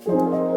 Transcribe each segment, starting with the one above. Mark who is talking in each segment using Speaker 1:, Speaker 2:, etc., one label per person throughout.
Speaker 1: Hello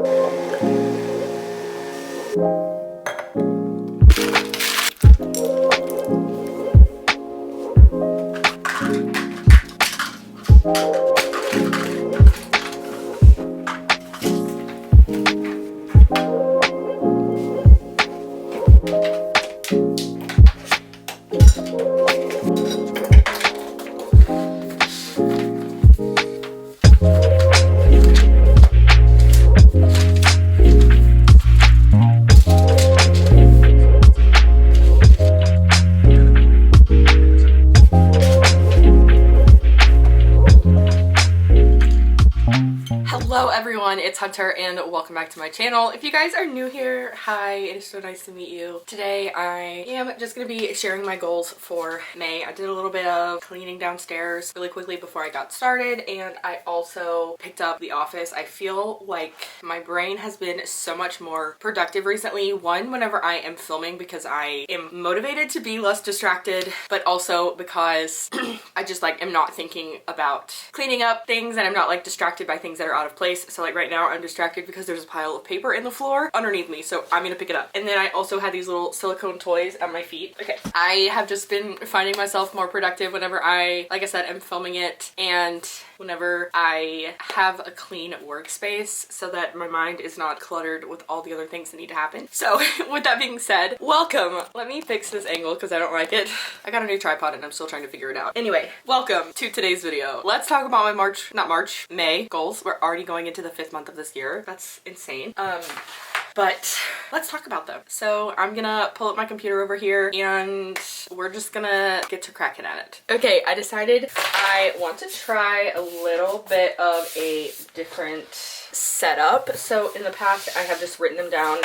Speaker 1: everyone, it's Hunter and welcome back to my channel. If you guys are new here, hi, it is so nice to meet you. Today I am just going to be sharing my goals for May. I did a little bit of cleaning downstairs really quickly before I got started, and I also picked up the office. I feel like my brain has been so much more productive recently. One, whenever I am filming, because I am motivated to be less distracted, but also because I just am not thinking about cleaning up things, and I'm not distracted by things that are out of place. So right now I'm distracted because there's a pile of paper in the floor underneath me, so I'm gonna pick it up. And then I also had these little silicone toys at my feet. Okay, I have just been finding myself more productive whenever I, like I said, am filming it, and whenever I have a clean workspace so that my mind is not cluttered with all the other things that need to happen. So with that being said, welcome. Let me fix this angle because I don't like it. I got a new tripod and I'm still trying to figure it out. Anyway, welcome to today's video. Let's talk about my May goals. We're already going into the 5th month of this year. That's insane. But let's talk about them. So I'm gonna pull up my computer over here and we're just gonna get to cracking at it. Okay, I decided I want to try a little bit of a different setup. So in the past I have just written them down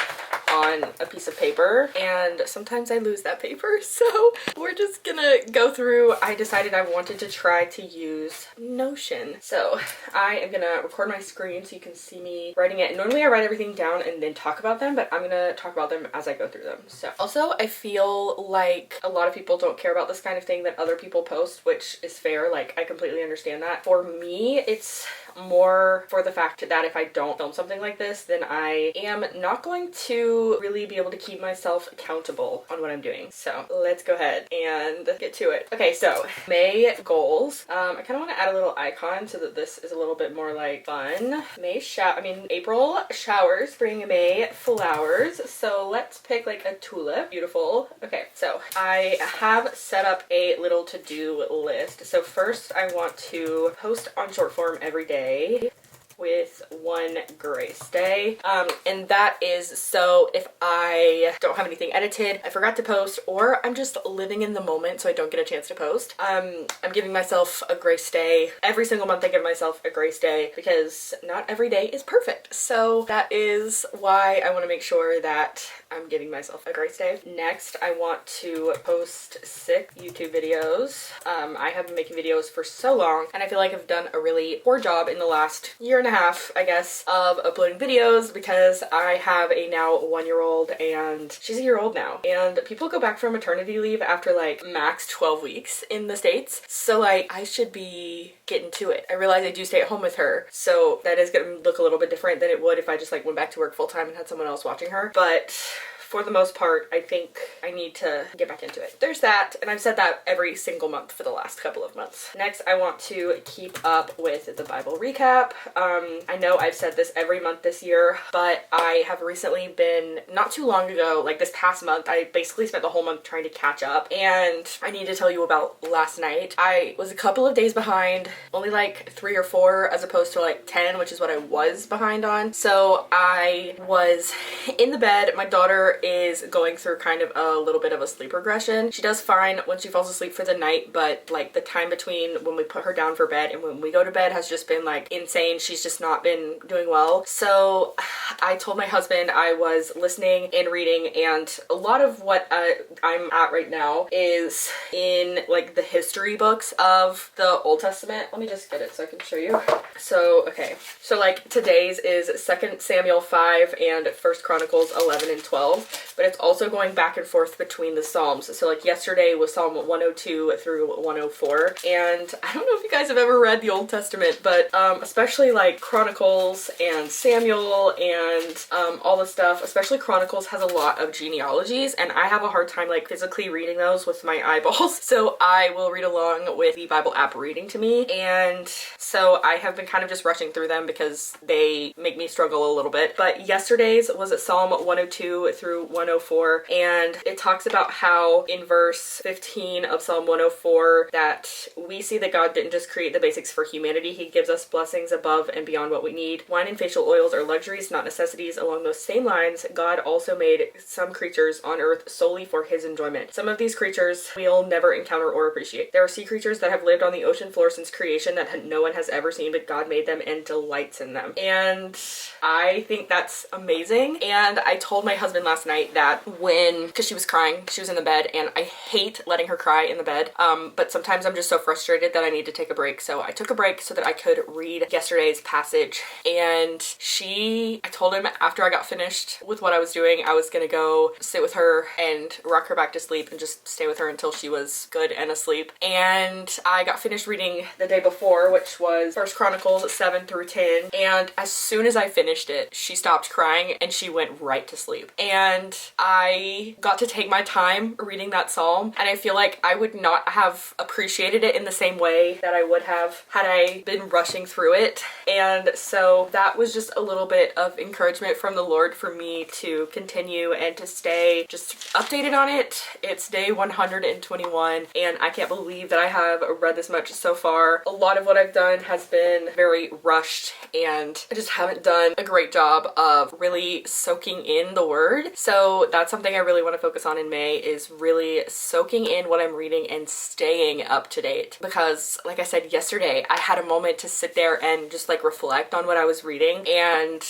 Speaker 1: on a piece of paper, and sometimes I lose that paper, so we're just gonna go through. I decided I wanted to try to use Notion. So I am gonna record my screen so you can see me writing it. Normally I write everything down and then talk about them, but I'm gonna talk about them as I go through them. So also, I feel like a lot of people don't care about this kind of thing that other people post, which is fair. I completely understand that. For me, it's more for the fact that if I don't film something like this, then I am not going to really be able to keep myself accountable on what I'm doing. So let's go ahead and get to it. Okay, so May goals. I kind of want to add a little icon so that this is a little bit more fun. April showers bring May flowers. So let's pick a tulip. Beautiful. Okay, so I have set up a little to-do list. So first I want to post on short form every day with one grace day, and that is so if I don't have anything edited, I forgot to post, or I'm just living in the moment so I don't get a chance to post, I'm giving myself a grace day. Every single month I give myself a grace day because not every day is perfect. So that is why I want to make sure that I'm giving myself a grace day. Next, I want to post 6 YouTube videos. I have been making videos for so long, and I feel like I've done a really poor job in the last year and a half, I guess, of uploading videos because I have a now 1-year-old and she's a year old now, and people go back from maternity leave after max 12 weeks in the States. So I should be getting to it. I realize I do stay at home with her, so that is gonna look a little bit different than it would if I just went back to work full time and had someone else watching her. But for the most part, I think I need to get back into it. There's that, and I've said that every single month for the last couple of months. Next, I want to keep up with the Bible recap. I know I've said this every month this year, but I have recently been, not too long ago, this past month, I basically spent the whole month trying to catch up, and I need to tell you about last night. I was a couple of days behind, only 3 or 4 as opposed to 10, which is what I was behind on. So I was in the bed. My daughter is going through kind of a little bit of a sleep regression. She does fine when she falls asleep for the night, but the time between when we put her down for bed and when we go to bed has just been insane. She's just not been doing well. So I told my husband I was listening and reading, and a lot of what I'm at right now is in the history books of the Old Testament. Let me just get it so I can show you. So okay, so today's is 2 Samuel 5 and 1 Chronicles 11 and 12. itself, but it's also going back and forth between the Psalms. So like yesterday was Psalm 102 through 104, and I don't know if you guys have ever read the Old Testament, but especially like Chronicles and Samuel and all the stuff, especially Chronicles has a lot of genealogies, and I have a hard time like physically reading those with my eyeballs. So I will read along with the Bible app reading to me, and so I have been kind of just rushing through them because they make me struggle a little bit. But yesterday's was at Psalm 102 through 104, and it talks about how in verse 15 of Psalm 104 that we see that God didn't just create the basics for humanity, he gives us blessings above and beyond what we need. Wine and facial oils are luxuries, not necessities. Along those same lines, God also made some creatures on earth solely for his enjoyment. Some of these creatures we'll never encounter or appreciate. There are sea creatures that have lived on the ocean floor since creation that no one has ever seen, but God made them and delights in them. And I think that's amazing. And I told my husband last night that because she was crying, she was in the bed, and I hate letting her cry in the bed, but sometimes I'm just so frustrated that I need to take a break. So I took a break so that I could read yesterday's passage, and I told him after I got finished with what I was doing, I was gonna go sit with her and rock her back to sleep and just stay with her until she was good and asleep. And I got finished reading the day before, which was First Chronicles 7 through 10, and as soon as I finished it, she stopped crying and she went right to sleep. And I got to take my time reading that psalm, and I feel like I would not have appreciated it in the same way that I would have had I been rushing through it. And so that was just a little bit of encouragement from the Lord for me to continue and to stay just updated on it. It's day 121, and I can't believe that I have read this much so far. A lot of what I've done has been very rushed, and I just haven't done a great job of really soaking in the word. So that's something I really want to focus on in May, is really soaking in what I'm reading and staying up to date. Because like I said yesterday, I had a moment to sit there and just like reflect on what I was reading, and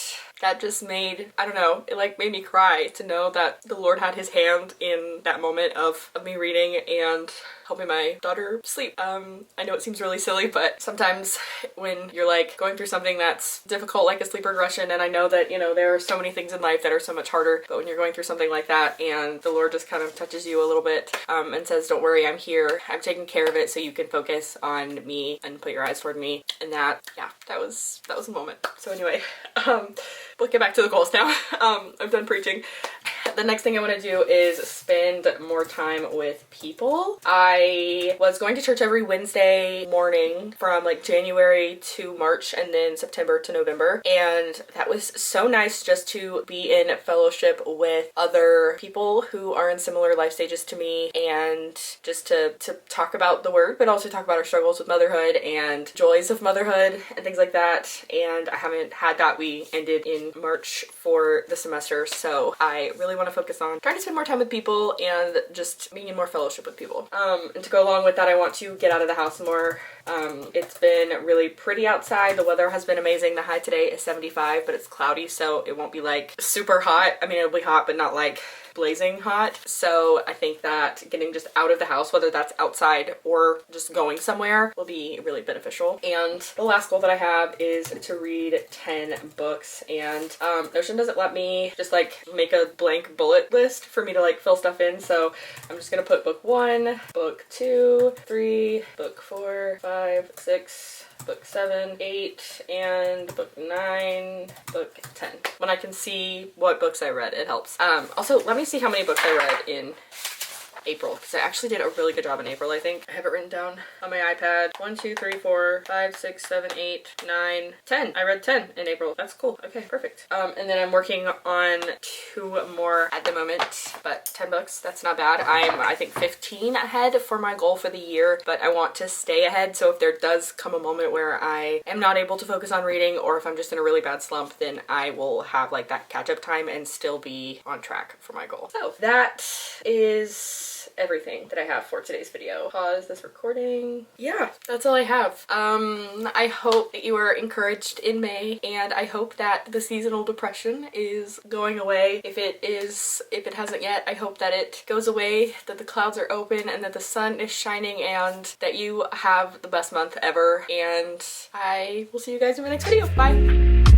Speaker 1: that just made, I don't know, it like made me cry to know that the Lord had his hand in that moment of me reading and helping my daughter sleep. I know it seems really silly, but sometimes when you're like going through something that's difficult, like a sleep regression, and I know that, you know, there are so many things in life that are so much harder, but when you're going through something like that and the Lord just kind of touches you a little bit and says, don't worry, I'm here, I'm taking care of it so you can focus on me and put your eyes toward me. And that, yeah, that was a moment. So anyway, we'll get back to the goals now. I'm done preaching. The next thing I want to do is spend more time with people. I was going to church every Wednesday morning from like January to March, and then September to November, and that was so nice just to be in fellowship with other people who are in similar life stages to me, and just to talk about the word, but also talk about our struggles with motherhood and joys of motherhood and things like that. And I haven't had that. We ended in March for the semester, so I really want to focus on trying to spend more time with people and just being in more fellowship with people. And to go along with that, I want to get out of the house more. It's been really pretty outside. The weather has been amazing. The high today is 75, but it's cloudy, so it won't be like super hot. I mean, it'll be hot, but not like blazing hot. So I think that getting just out of the house, whether that's outside or just going somewhere, will be really beneficial. And the last goal that I have is to read 10 books, and Notion doesn't let me just like make a blank bullet list for me to like fill stuff in, so I'm just gonna put book 1, book 2, 3, book 4, 5, 6, book 7, 8, and book 9, book 10. When I can see what books I read, it helps. Also, let me see how many books I read in April, because I actually did a really good job in April, I think. I have it written down on my iPad. 1, 2, 3, 4, 5, 6, 7, 8, 9, 10. I read 10 in April. That's cool. Okay, perfect. And then I'm working on 2 more at the moment, but 10 books, that's not bad. I'm, I think, 15 ahead for my goal for the year, but I want to stay ahead, so if there does come a moment where I am not able to focus on reading, or if I'm just in a really bad slump, then I will have like that catch-up time and still be on track for my goal. So that is everything that I have for today's video. Pause this recording. Yeah, that's all I have. I hope that you are encouraged in May, and I hope that the seasonal depression is going away. If it hasn't yet, I hope that it goes away, that the clouds are open, and that the sun is shining, and that you have the best month ever. And I will see you guys in my next video. Bye!